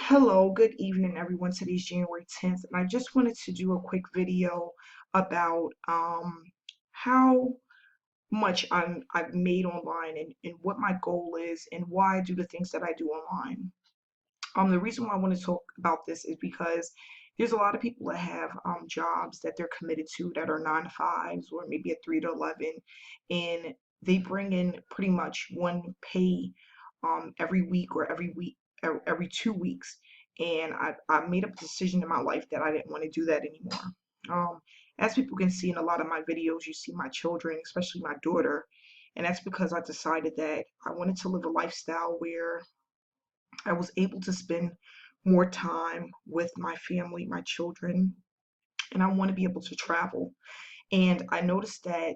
Hello, good evening, everyone. Today's January 10th, and I just wanted to do a quick video about how much I've made online and what my goal is and why I do the things that I do online. The reason why I want to talk about this is because there's a lot of people that have jobs that they're committed to that are 9 to 5s or maybe a 3 to 11, and they bring in pretty much one pay every week or every 2 weeks. And I made a decision in my life that I didn't want to do that anymore. Um, as people can see in a lot of my videos, you see my children, especially my daughter, and that's because I decided that I wanted to live a lifestyle where I was able to spend more time with my family, my children, and I want to be able to travel. And I noticed that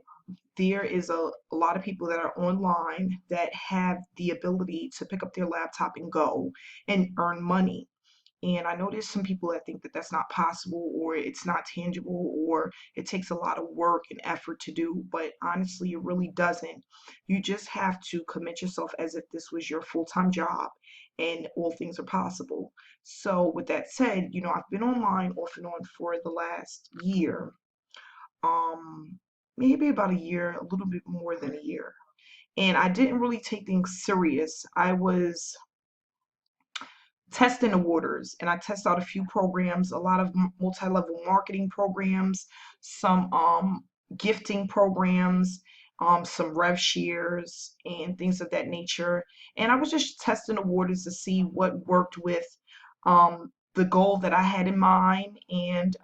there is a lot of people that are online that have the ability to pick up their laptop and go and earn money. And I know there's some people that think that that's not possible or it's not tangible or it takes a lot of work and effort to do, but honestly, it really doesn't. You just have to commit yourself as if this was your full-time job and all things are possible. So with that said, I've been online off and on for the last year, um, maybe about a year, a little bit more than a year. And I didn't really take things serious. I was testing the waters and I test out a few programs, a lot of multi-level marketing programs, some gifting programs, some rev shares and things of that nature. And I was just testing the waters to see what worked with the goal that I had in mind. And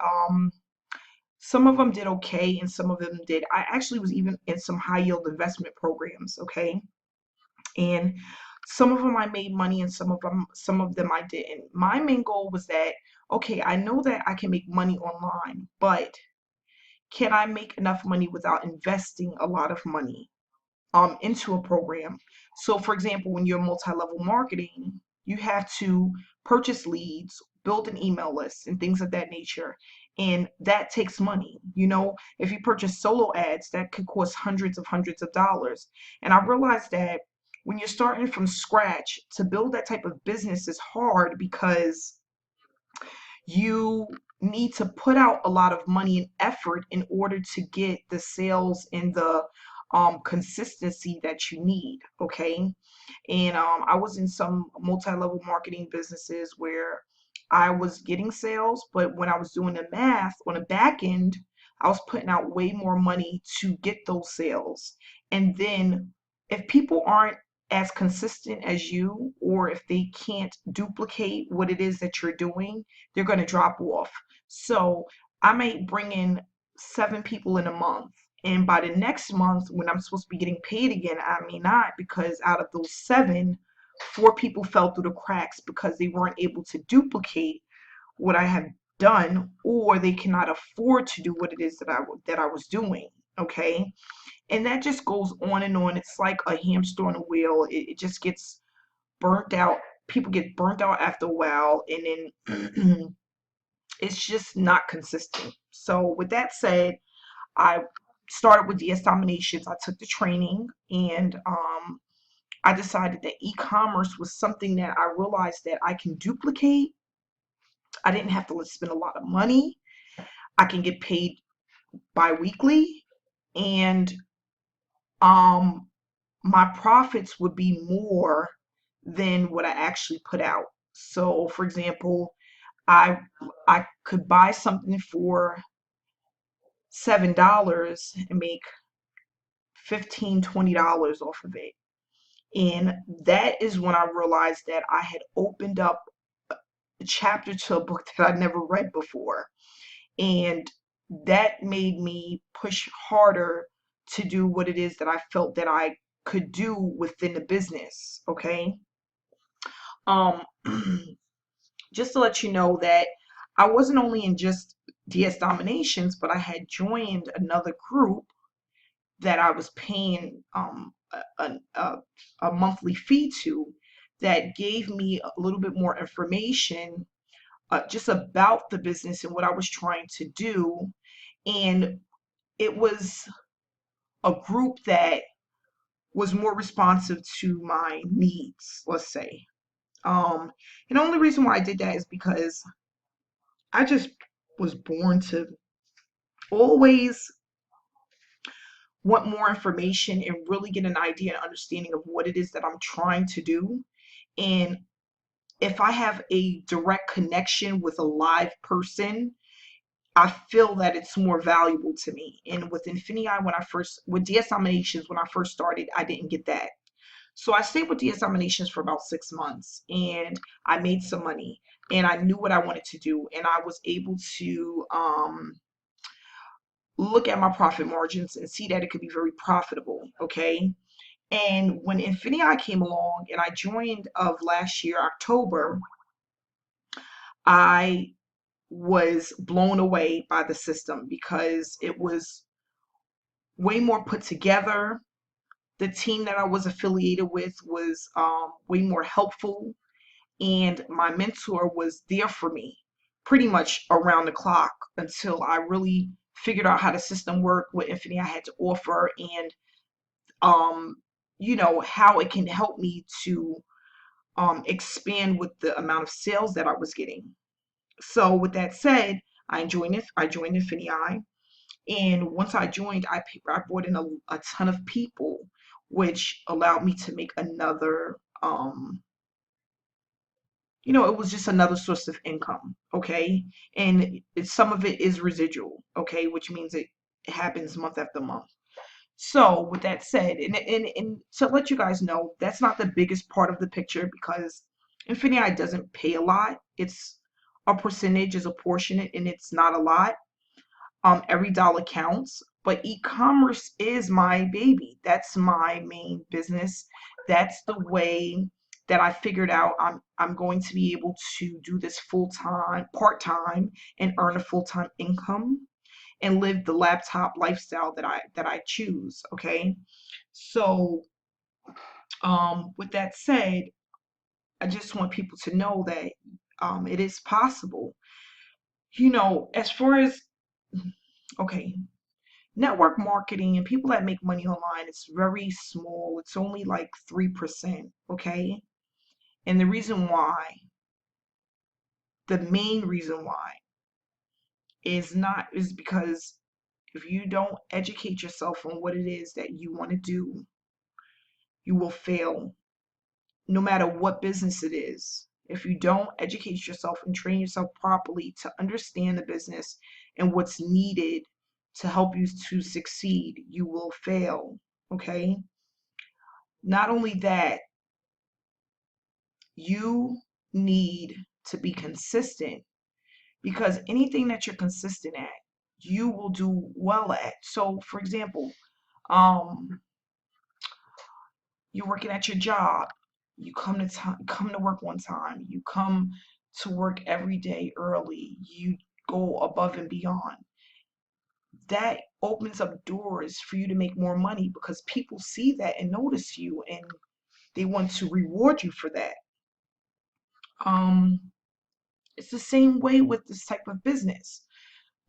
some of them did okay and some of them did. I actually was even in some high yield investment programs, okay? And some of them I made money and some of them I didn't. My main goal was that, okay, I know that I can make money online, but can I make enough money without investing a lot of money into a program? So for example, when you're multi-level marketing, you have to purchase leads, build an email list and things of that nature. And that takes money. If you purchase solo ads, that could cost hundreds of dollars. And I realized that when you're starting from scratch, to build that type of business is hard because you need to put out a lot of money and effort in order to get the sales and the consistency that you need. Okay. And I was in some multi-level marketing businesses where I was getting sales, but when I was doing the math on the back end, I was putting out way more money to get those sales. And then if people aren't as consistent as you, or if they can't duplicate what it is that you're doing, they're going to drop off. So I might bring in 7 people in a month. And by the next month, when I'm supposed to be getting paid again, I may not, because out of those 7, 4 people fell through the cracks because they weren't able to duplicate what I have done, or they cannot afford to do what it is that I was doing. Okay. And that just goes on and on. It's like a hamster on a wheel. It just gets burnt out. People get burnt out after a while, and then it's just not consistent. So with that said, I started with DS Dominations. I took the training, and I decided that e-commerce was something that I realized that I can duplicate. I didn't have to spend a lot of money. I can get paid bi-weekly, and um, my profits would be more than what I actually put out. So, for example, I I could buy something for $7 and make 15, $20 off of it. And that is when I realized that I had opened up a chapter to a book that I'd never read before. And that made me push harder to do what it is that I felt that I could do within the business. Okay. Um, just to let you know that I wasn't only in just DS Dominations, but I had joined another group that I was paying a monthly fee to, that gave me a little bit more information just about the business and what I was trying to do. And it was a group that was more responsive to my needs, let's say. And the only reason why I did that is because I just was born to always want more information and really get an idea and understanding of what it is that I'm trying to do. And if I have a direct connection with a live person, I feel that it's more valuable to me. And with INFINii, with DS Nominations, when I first started, I didn't get that. So I stayed with DS Nominations for about 6 months and I made some money and I knew what I wanted to do. And I was able to look at my profit margins and see that it could be very profitable. Okay. And when INFINii came along and I joined of last year, October, I was blown away by the system because it was way more put together. The team that I was affiliated with was way more helpful, and my mentor was there for me pretty much around the clock until I really figured out how the system worked, what INFINii had to offer, and um, how it can help me to expand with the amount of sales that I was getting. So with that said, I joined INFINii, and once I joined, I brought in a ton of people, which allowed me to make another it was just another source of income. Okay. And some of it is residual. Okay. Which means it happens month after month. So with that said, and to let you guys know, that's not the biggest part of the picture because INFINii doesn't pay a lot. It's a percentage, is a portion, and it's not a lot. Every dollar counts, but e-commerce is my baby. That's my main business. That's the way that I figured out I'm going to be able to do this full time, part time, and earn a full time income and live the laptop lifestyle that I choose. Okay, so with that said, I just want people to know that it is possible. As far as okay, network marketing and people that make money online, it's very small. It's only like 3%. Okay, and the main reason why is because if you don't educate yourself on what it is that you want to do, you will fail no matter what business it is. If you don't educate yourself and train yourself properly to understand the business and what's needed to help you to succeed, you will fail. Okay? Not only that, you need to be consistent because anything that you're consistent at, you will do well at. So, for example, um, you're working at your job, you come to work on time, you come to work every day early, you go above and beyond. That opens up doors for you to make more money because people see that and notice you and they want to reward you for that. Um, it's the same way with this type of business.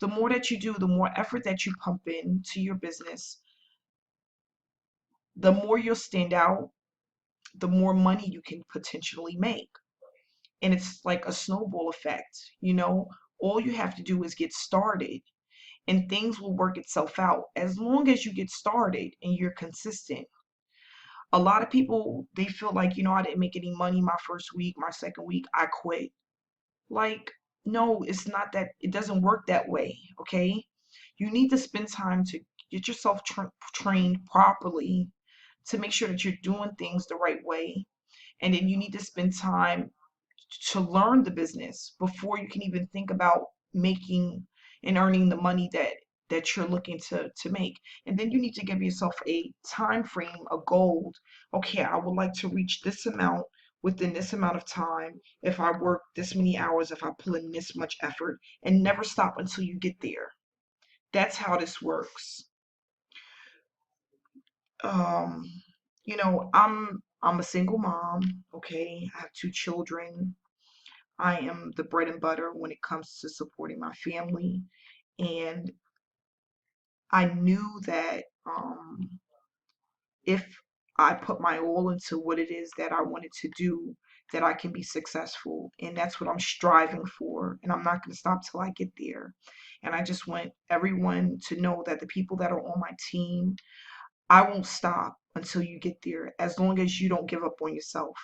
The more that you do, the more effort that you pump into your business, the more you'll stand out, the more money you can potentially make. And it's like a snowball effect. All you have to do is get started and things will work itself out as long as you get started and you're consistent. A lot of people, they feel like, I didn't make any money my first week, my second week, I quit. Like, no, it's not that. It doesn't work that way. Okay, you need to spend time to get yourself trained properly to make sure that you're doing things the right way, and then you need to spend time to learn the business before you can even think about making and earning the money that you're looking to make. And then you need to give yourself a time frame, a goal. Okay, I would like to reach this amount within this amount of time if I work this many hours, if I pull in this much effort, and never stop until you get there. That's how this works. um I'm a single mom. Okay, I have two children. I am the bread and butter when it comes to supporting my family. And I knew that if I put my all into what it is that I wanted to do, that I can be successful. And that's what I'm striving for. And I'm not going to stop till I get there. And I just want everyone to know that the people that are on my team, I won't stop until you get there, as long as you don't give up on yourself.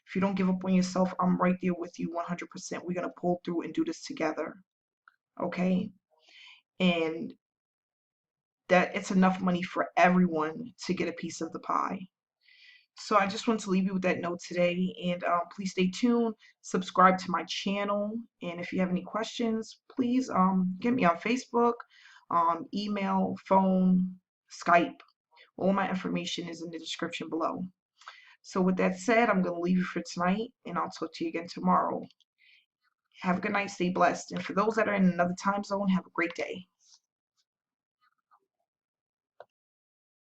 If you don't give up on yourself, I'm right there with you 100%. We're going to pull through and do this together. Okay? And that it's enough money for everyone to get a piece of the pie. So I just want to leave you with that note today. And please stay tuned, subscribe to my channel. And if you have any questions, please get me on Facebook, email, phone, Skype. All my information is in the description below. So with that said, I'm going to leave you for tonight, and I'll talk to you again tomorrow. Have a good night. Stay blessed. And for those that are in another time zone, have a great day.